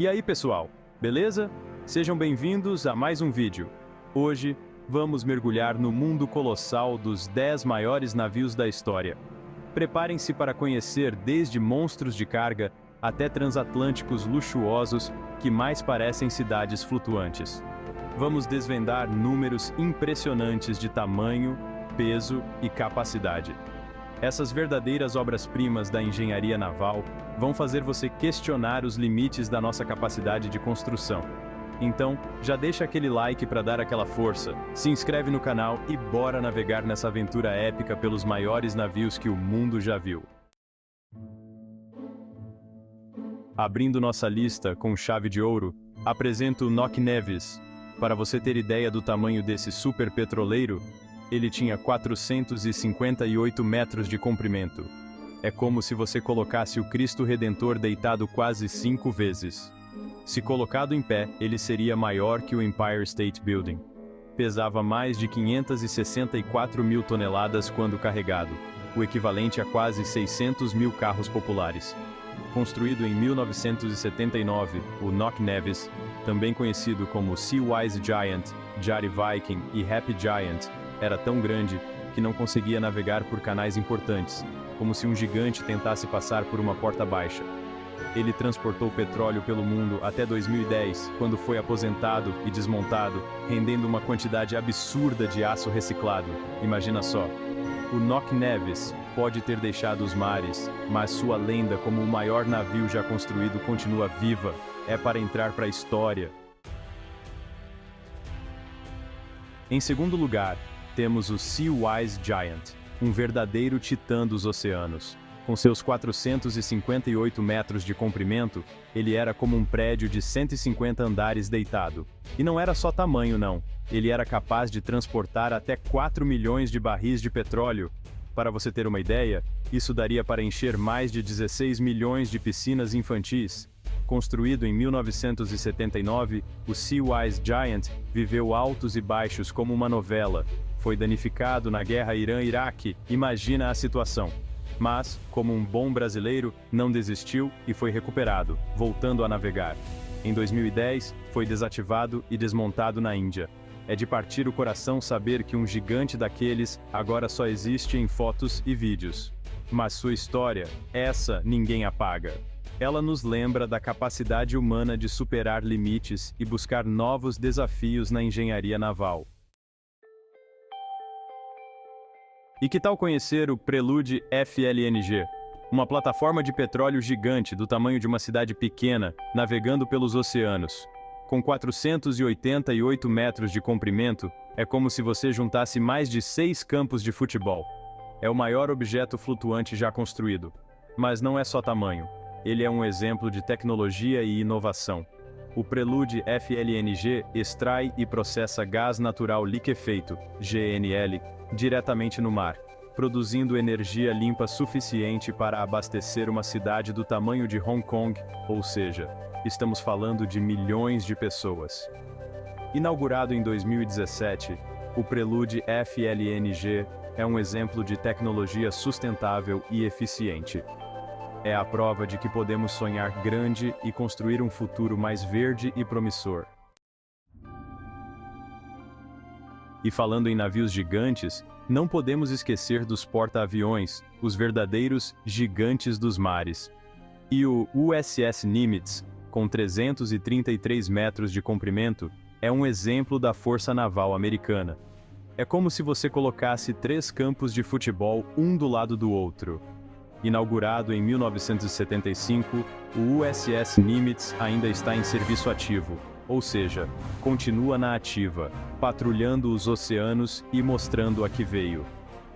E aí pessoal, beleza? Sejam bem-vindos a mais um vídeo. Hoje, vamos mergulhar no mundo colossal dos 10 maiores navios da história. Preparem-se para conhecer desde monstros de carga até transatlânticos luxuosos que mais parecem cidades flutuantes. Vamos desvendar números impressionantes de tamanho, peso e capacidade. Essas verdadeiras obras-primas da engenharia naval vão fazer você questionar os limites da nossa capacidade de construção. Então, já deixa aquele like para dar aquela força, se inscreve no canal e bora navegar nessa aventura épica pelos maiores navios que o mundo já viu. Abrindo nossa lista com chave de ouro, apresento o Knock Nevis. Para você ter ideia do tamanho desse super petroleiro, ele tinha 458 metros de comprimento. É como se você colocasse o Cristo Redentor deitado quase 5 vezes. Se colocado em pé, ele seria maior que o Empire State Building. Pesava mais de 564 mil toneladas quando carregado, o equivalente a quase 600 mil carros populares. Construído em 1979, o Knock Nevis, também conhecido como Seawise Giant, Jari Viking e Happy Giant, era tão grande que não conseguia navegar por canais importantes, como se um gigante tentasse passar por uma porta baixa. Ele transportou petróleo pelo mundo até 2010, quando foi aposentado e desmontado, rendendo uma quantidade absurda de aço reciclado. Imagina só. O Knock Nevis pode ter deixado os mares, mas sua lenda como o maior navio já construído continua viva. É para entrar para a história. Em segundo lugar, temos o Seawise Giant, um verdadeiro titã dos oceanos. Com seus 458 metros de comprimento, ele era como um prédio de 150 andares deitado. E não era só tamanho não, ele era capaz de transportar até 4 milhões de barris de petróleo. Para você ter uma ideia, isso daria para encher mais de 16 milhões de piscinas infantis. Construído em 1979, o Seawise Giant viveu altos e baixos como uma novela. Foi danificado na guerra Irã-Iraque, imagina a situação. Mas, como um bom brasileiro, não desistiu e foi recuperado, voltando a navegar. Em 2010, foi desativado e desmontado na Índia. É de partir o coração saber que um gigante daqueles agora só existe em fotos e vídeos. Mas sua história, essa ninguém apaga. Ela nos lembra da capacidade humana de superar limites e buscar novos desafios na engenharia naval. E que tal conhecer o Prelude FLNG? Uma plataforma de petróleo gigante do tamanho de uma cidade pequena, navegando pelos oceanos. Com 488 metros de comprimento, é como se você juntasse mais de 6 campos de futebol. É o maior objeto flutuante já construído. Mas não é só tamanho. Ele é um exemplo de tecnologia e inovação. O Prelude FLNG extrai e processa gás natural liquefeito, GNL, diretamente no mar, produzindo energia limpa suficiente para abastecer uma cidade do tamanho de Hong Kong, ou seja, estamos falando de milhões de pessoas. Inaugurado em 2017, o Prelude FLNG é um exemplo de tecnologia sustentável e eficiente. É a prova de que podemos sonhar grande e construir um futuro mais verde e promissor. E falando em navios gigantes, não podemos esquecer dos porta-aviões, os verdadeiros gigantes dos mares. E o USS Nimitz, com 333 metros de comprimento, é um exemplo da força naval americana. É como se você colocasse 3 campos de futebol um do lado do outro. Inaugurado em 1975, o USS Nimitz ainda está em serviço ativo, ou seja, continua na ativa, patrulhando os oceanos e mostrando a que veio.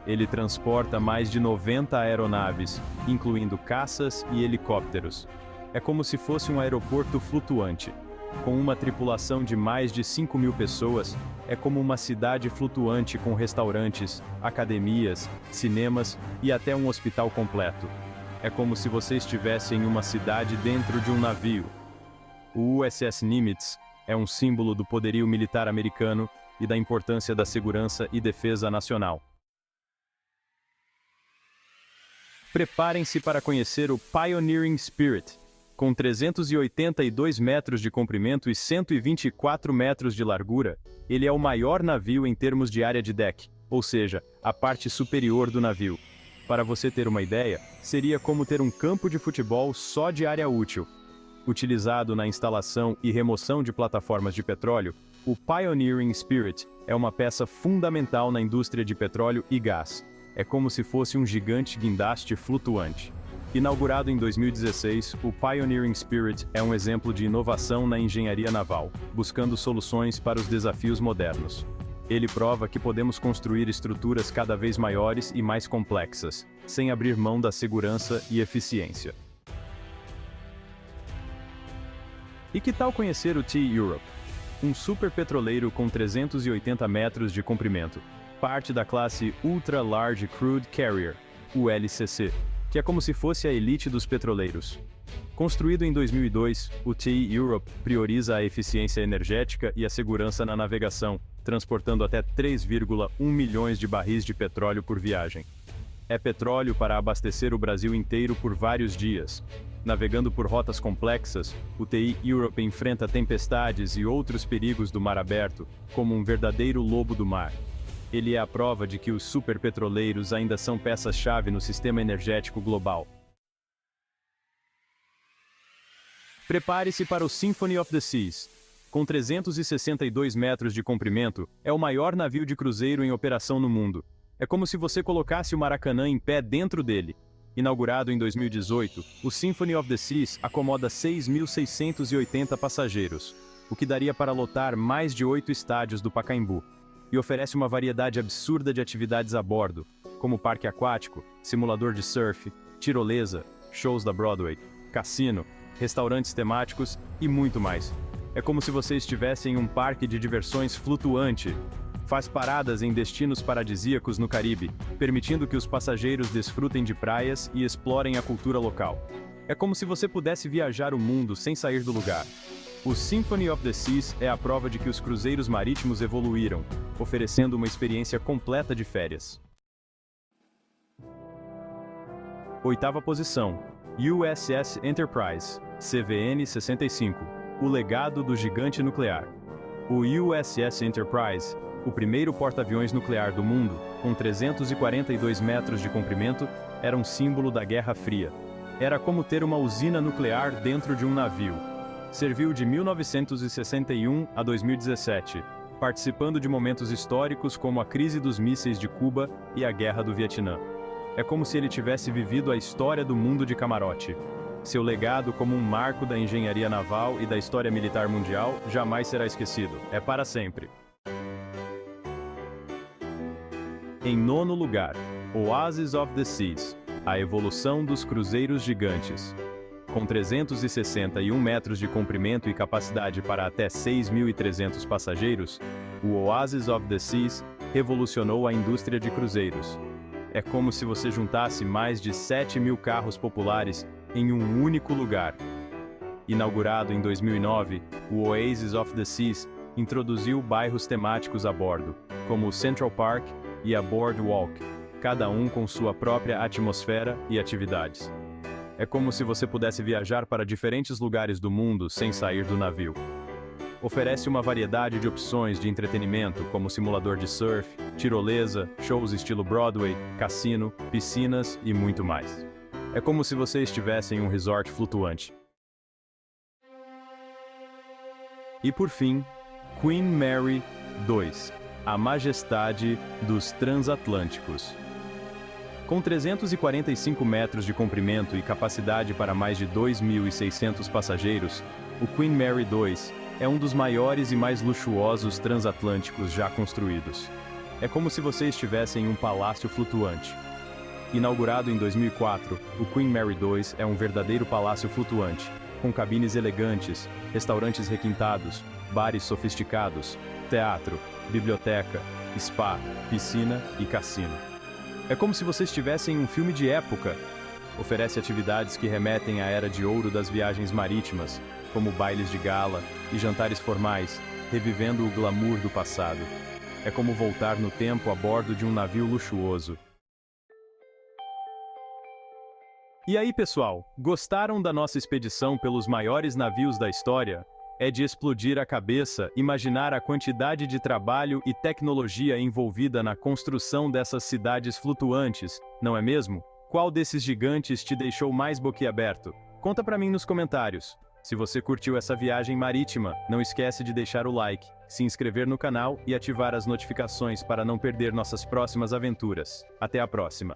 Ele transporta mais de 90 aeronaves, incluindo caças e helicópteros. É como se fosse um aeroporto flutuante. Com uma tripulação de mais de 5.000 pessoas, é como uma cidade flutuante com restaurantes, academias, cinemas e até um hospital completo. É como se você estivesse em uma cidade dentro de um navio. O USS Nimitz é um símbolo do poderio militar americano e da importância da segurança e defesa nacional. Preparem-se para conhecer o Pioneering Spirit, Com 382 metros de comprimento e 124 metros de largura, ele é o maior navio em termos de área de deck, ou seja, a parte superior do navio. Para você ter uma ideia, seria como ter um campo de futebol só de área útil. Utilizado na instalação e remoção de plataformas de petróleo, o Pioneering Spirit é uma peça fundamental na indústria de petróleo e gás. É como se fosse um gigante guindaste flutuante. Inaugurado em 2016, o Pioneering Spirit é um exemplo de inovação na engenharia naval, buscando soluções para os desafios modernos. Ele prova que podemos construir estruturas cada vez maiores e mais complexas, sem abrir mão da segurança e eficiência. E que tal conhecer o T-Europe? Um superpetroleiro com 380 metros de comprimento, parte da classe Ultra Large Crude Carrier, ULCC, que é como se fosse a elite dos petroleiros. Construído em 2002, o T-Europe prioriza a eficiência energética e a segurança na navegação, transportando até 3,1 milhões de barris de petróleo por viagem. É petróleo para abastecer o Brasil inteiro por vários dias. Navegando por rotas complexas, o T-Europe enfrenta tempestades e outros perigos do mar aberto, como um verdadeiro lobo do mar. Ele é a prova de que os superpetroleiros ainda são peças-chave no sistema energético global. Prepare-se para o Symphony of the Seas. Com 362 metros de comprimento, é o maior navio de cruzeiro em operação no mundo. É como se você colocasse o Maracanã em pé dentro dele. Inaugurado em 2018, o Symphony of the Seas acomoda 6.680 passageiros, o que daria para lotar mais de 8 estádios do Pacaembu. E oferece uma variedade absurda de atividades a bordo, como parque aquático, simulador de surf, tirolesa, shows da Broadway, cassino, restaurantes temáticos e muito mais. É como se você estivesse em um parque de diversões flutuante. Faz paradas em destinos paradisíacos no Caribe, permitindo que os passageiros desfrutem de praias e explorem a cultura local. É como se você pudesse viajar o mundo sem sair do lugar. O Symphony of the Seas é a prova de que os cruzeiros marítimos evoluíram, oferecendo uma experiência completa de férias. Oitava posição, USS Enterprise, CVN-65, o legado do gigante nuclear. O USS Enterprise, o primeiro porta-aviões nuclear do mundo, com 342 metros de comprimento, era um símbolo da Guerra Fria. Era como ter uma usina nuclear dentro de um navio. Serviu de 1961 a 2017, participando de momentos históricos como a crise dos mísseis de Cuba e a Guerra do Vietnã. É como se ele tivesse vivido a história do mundo de camarote. Seu legado como um marco da engenharia naval e da história militar mundial jamais será esquecido. É para sempre. Em nono lugar, Oasis of the Seas, a evolução dos cruzeiros gigantes. Com 361 metros de comprimento e capacidade para até 6.300 passageiros, o Oasis of the Seas revolucionou a indústria de cruzeiros. É como se você juntasse mais de 7.000 carros populares em um único lugar. Inaugurado em 2009, o Oasis of the Seas introduziu bairros temáticos a bordo, como o Central Park e a Boardwalk, cada um com sua própria atmosfera e atividades. É como se você pudesse viajar para diferentes lugares do mundo sem sair do navio. Oferece uma variedade de opções de entretenimento, como simulador de surf, tirolesa, shows estilo Broadway, cassino, piscinas e muito mais. É como se você estivesse em um resort flutuante. E por fim, Queen Mary 2, a majestade dos transatlânticos. Com 345 metros de comprimento e capacidade para mais de 2.600 passageiros, o Queen Mary 2 é um dos maiores e mais luxuosos transatlânticos já construídos. É como se você estivesse em um palácio flutuante. Inaugurado em 2004, o Queen Mary 2 é um verdadeiro palácio flutuante, com cabines elegantes, restaurantes requintados, bares sofisticados, teatro, biblioteca, spa, piscina e cassino. É como se você estivesse em um filme de época. Oferece atividades que remetem à era de ouro das viagens marítimas, como bailes de gala e jantares formais, revivendo o glamour do passado. É como voltar no tempo a bordo de um navio luxuoso. E aí, pessoal, gostaram da nossa expedição pelos maiores navios da história? É de explodir a cabeça imaginar a quantidade de trabalho e tecnologia envolvida na construção dessas cidades flutuantes, não é mesmo? Qual desses gigantes te deixou mais boquiaberto? Conta pra mim nos comentários. Se você curtiu essa viagem marítima, não esquece de deixar o like, se inscrever no canal e ativar as notificações para não perder nossas próximas aventuras. Até a próxima!